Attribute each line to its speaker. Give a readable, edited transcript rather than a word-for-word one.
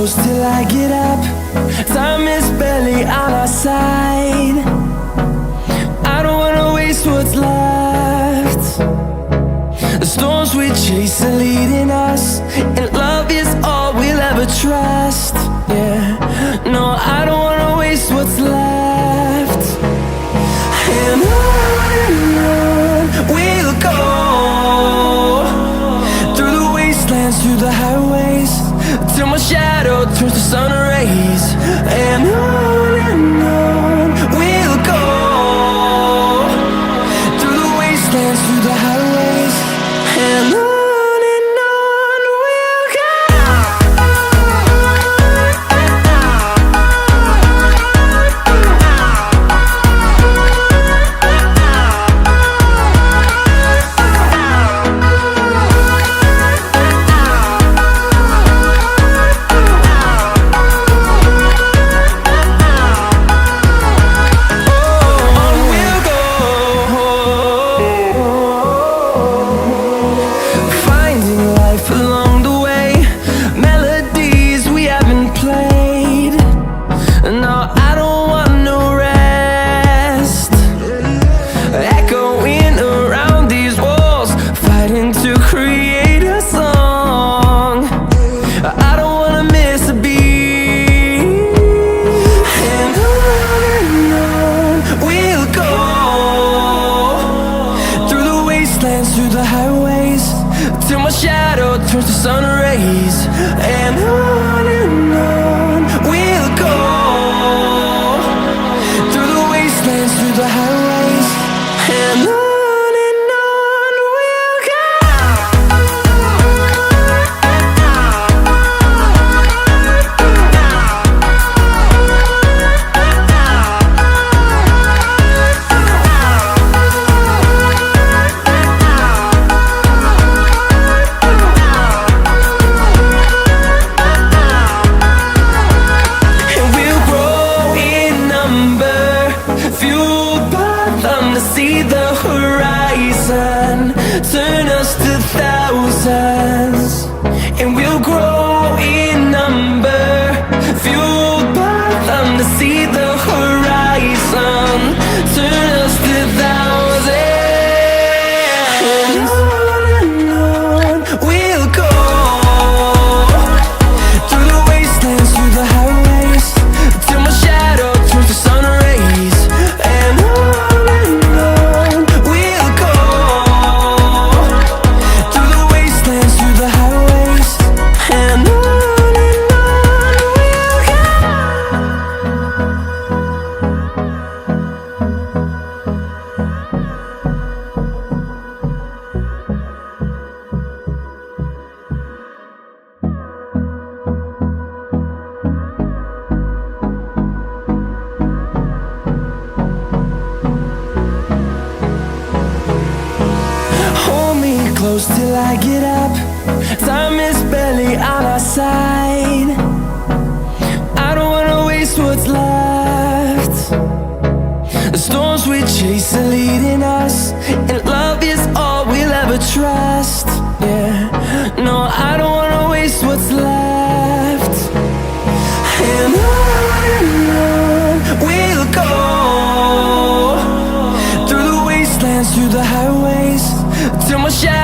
Speaker 1: close till I get up. Time is barely on our side. I don't wanna waste what's left. The storms we chase are leading us, and love is all we'll ever trust. Yeah, no, I don't wanna waste what's left. And on we'll go, through the wastelands, through the highways, till my shadow turns to sun rays. And on we'll go, through the wastelands, through the highways, and on we'll go. Through the highways, till my shadow turns to sun rays. And on we'll go, through the wastelands, through the highways, and on we'll go. See the horizon, turn us to thousands, and we'll grow in number, fueled by them. To see the horizon, turn us to thousands, and on we'll go, through the wastelands, through the highways, till my shadow turns to sun rays. And close till I get up. Time is barely on our side. I don't wanna waste what's left. The storms we chase are leading us, and love is all we'll ever trust. Yeah, no, I don't wanna waste what's left. And on we'll go, through the wastelands, through the highways, till my shadow